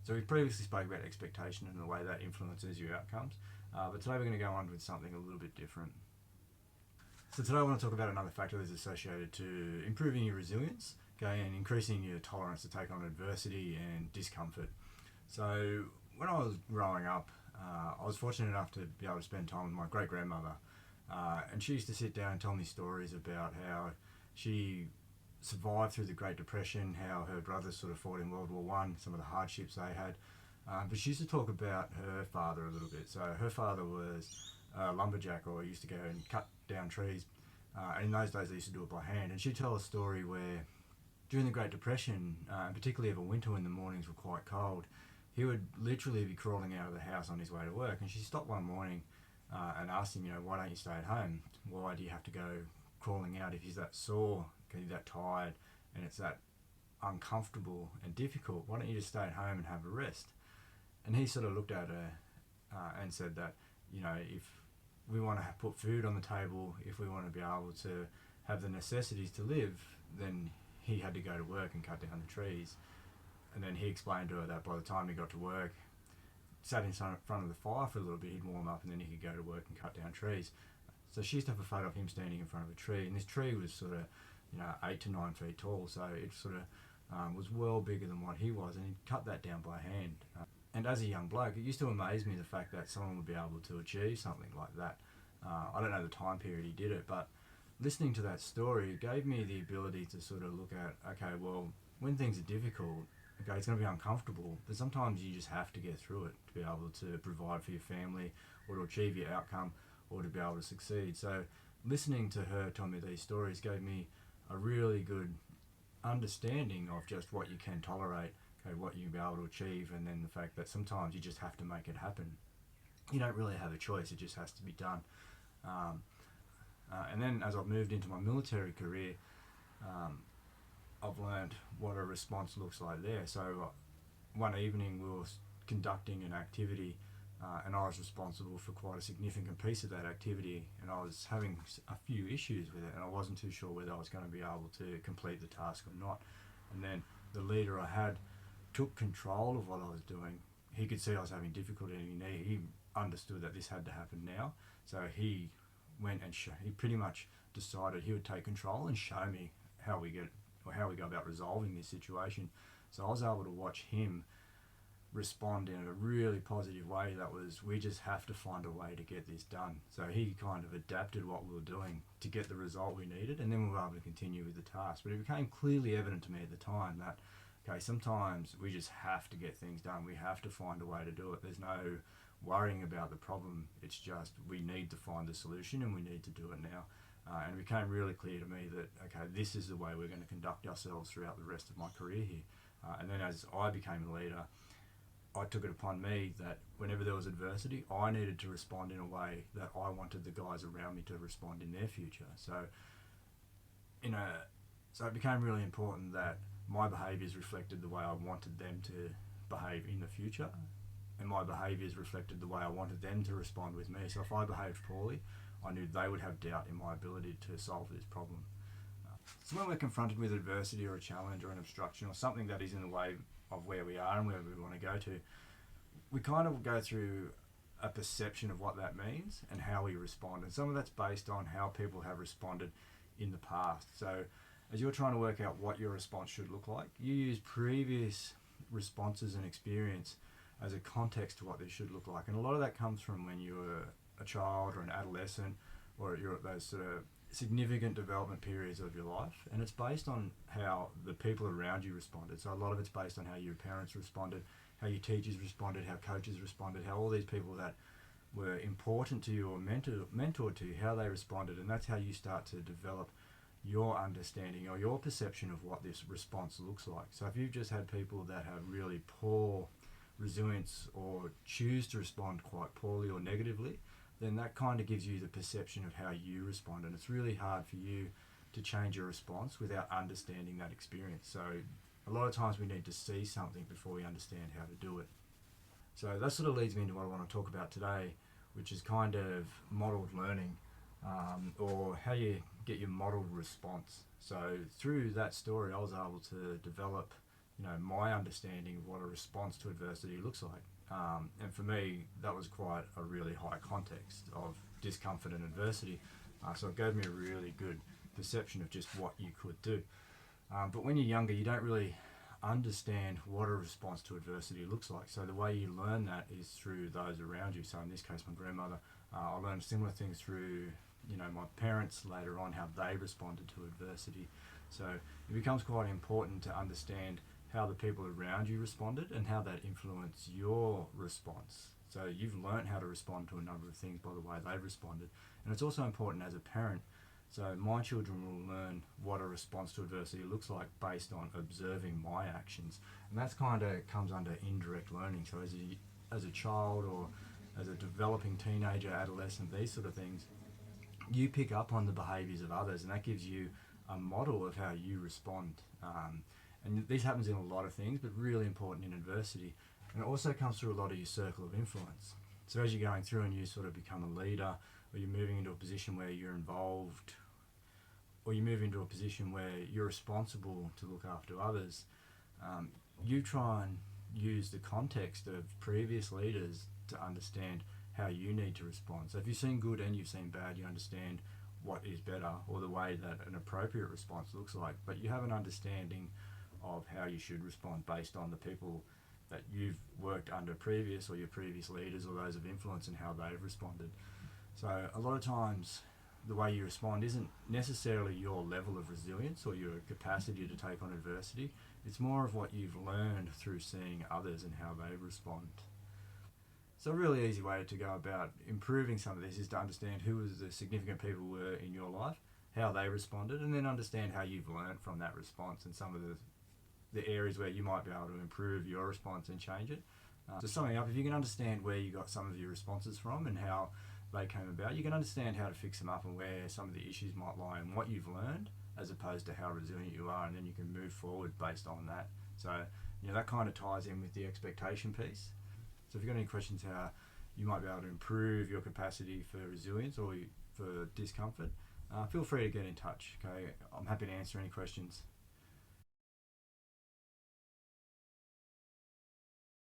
So we previously spoke about expectation and the way that influences your outcomes, but today we're going to go on with something a little bit different. So today I want to talk about another factor that's associated to improving your resilience, okay, and increasing your tolerance to take on adversity and discomfort. So when I was growing up, I was fortunate enough to be able to spend time with my great-grandmother, and she used to sit down and tell me stories about how she survived through the Great Depression, how her brothers sort of fought in World War One, some of the hardships they had. But she used to talk about her father a little bit. So her father was a lumberjack, or used to go and cut down trees. And in those days they used to do it by hand. And she'd tell a story where during the Great Depression, particularly over winter when the mornings were quite cold, he would literally be crawling out of the house on his way to work. And she stopped one morning and asked him, why don't you stay at home? Why do you have to go crawling out if he's that sore, because he's that tired, and it's that uncomfortable and difficult? Why don't you just stay at home and have a rest? And he sort of looked at her and said that, if we want to put food on the table, if we want to be able to have the necessities to live, then he had to go to work and cut down the trees. And then he explained to her that by the time he got to work, sat in front of the fire for a little bit, he'd warm up, and then he could go to work and cut down trees. So she used to have a photo of him standing in front of a tree, and this tree was sort of 8 to 9 feet tall, so it sort of was well bigger than what he was, and he'd cut that down by hand. And as a young bloke, it used to amaze me the fact that someone would be able to achieve something like that. I don't know the time period he did it, but listening to that story, it gave me the ability to sort of look at, okay, well, when things are difficult, okay, it's going to be uncomfortable, but sometimes you just have to get through it to be able to provide for your family, or to achieve your outcome, or to be able to succeed. So listening to her tell me these stories gave me a really good understanding of just what you can tolerate, okay, what you'll be able to achieve, and then the fact that sometimes you just have to make it happen. You don't really have a choice, it just has to be done. And then as I've moved into my military career, I've learned what a response looks like there. So one evening we were conducting an activity, and I was responsible for quite a significant piece of that activity, and I was having a few issues with it, and I wasn't too sure whether I was going to be able to complete the task or not. And then the leader I had took control of what I was doing. He could see I was having difficulty, and he understood that this had to happen now. So he went and he pretty much decided he would take control and show me how we go about resolving this situation. So I was able to watch him respond in a really positive way. That was, we just have to find a way to get this done. So he kind of adapted what we were doing to get the result we needed, and then we were able to continue with the task. But it became clearly evident to me at the time that, okay, sometimes we just have to get things done. We have to find a way to do it. There's no worrying about the problem. It's just we need to find the solution, and we need to do it now. And it became really clear to me that, okay, this is the way we're going to conduct ourselves throughout the rest of my career here. And then as I became a leader, I took it upon me that whenever there was adversity, I needed to respond in a way that I wanted the guys around me to respond in their future. So it became really important that my behaviours reflected the way I wanted them to behave in the future, and my behaviours reflected the way I wanted them to respond with me. So if I behaved poorly, I knew they would have doubt in my ability to solve this problem. So when we're confronted with adversity or a challenge or an obstruction or something that is in the way of where we are and where we want to go to, we kind of go through a perception of what that means and how we respond. And some of that's based on how people have responded in the past. So as you're trying to work out what your response should look like, you use previous responses and experience as a context to what this should look like. And a lot of that comes from when you were a child or an adolescent, or you're at those sort of significant development periods of your life, and it's based on how the people around you responded. So a lot of it's based on how your parents responded, how your teachers responded, how coaches responded, how all these people that were important to you or mentored to you, how they responded, and that's how you start to develop your understanding or your perception of what this response looks like. So if you've just had people that have really poor resilience or choose to respond quite poorly or negatively, then that kind of gives you the perception of how you respond, and it's really hard for you to change your response without understanding that experience. So a lot of times we need to see something before we understand how to do it. So that sort of leads me into what I want to talk about today, which is kind of modelled learning, or how you get your modelled response. So through that story, I was able to develop my understanding of what a response to adversity looks like. And for me, that was quite a really high context of discomfort and adversity. So it gave me a really good perception of just what you could do. But when you're younger, you don't really understand what a response to adversity looks like. So the way you learn that is through those around you. So in this case, my grandmother. I learned similar things through, my parents later on, how they responded to adversity. So it becomes quite important to understand how the people around you responded and how that influenced your response. So you've learned how to respond to a number of things by the way they've responded. And it's also important as a parent. So my children will learn what a response to adversity looks like based on observing my actions. And that's kind of comes under indirect learning. So as a child or as a developing teenager, adolescent, these sort of things, you pick up on the behaviours of others, and that gives you a model of how you respond. And this happens in a lot of things, but really important in adversity. And it also comes through a lot of your circle of influence. So as you're going through and you sort of become a leader, or you're moving into a position where you're involved, or you move into a position where you're responsible to look after others, you try and use the context of previous leaders to understand how you need to respond. So if you've seen good and you've seen bad, you understand what is better or the way that an appropriate response looks like, but you have an understanding of how you should respond based on the people that you've worked under previous, or your previous leaders, or those of influence, and how they've responded. So a lot of times the way you respond isn't necessarily your level of resilience or your capacity to take on adversity. It's more of what you've learned through seeing others and how they respond. So a really easy way to go about improving some of this is to understand who the significant people were in your life, how they responded, and then understand how you've learned from that response and some of the areas where you might be able to improve your response and change it. So summing up, if you can understand where you got some of your responses from and how they came about, you can understand how to fix them up and where some of the issues might lie and what you've learned, as opposed to how resilient you are, and then you can move forward based on that. So that kind of ties in with the expectation piece. So if you've got any questions how you might be able to improve your capacity for resilience or for discomfort, feel free to get in touch. Okay, I'm happy to answer any questions.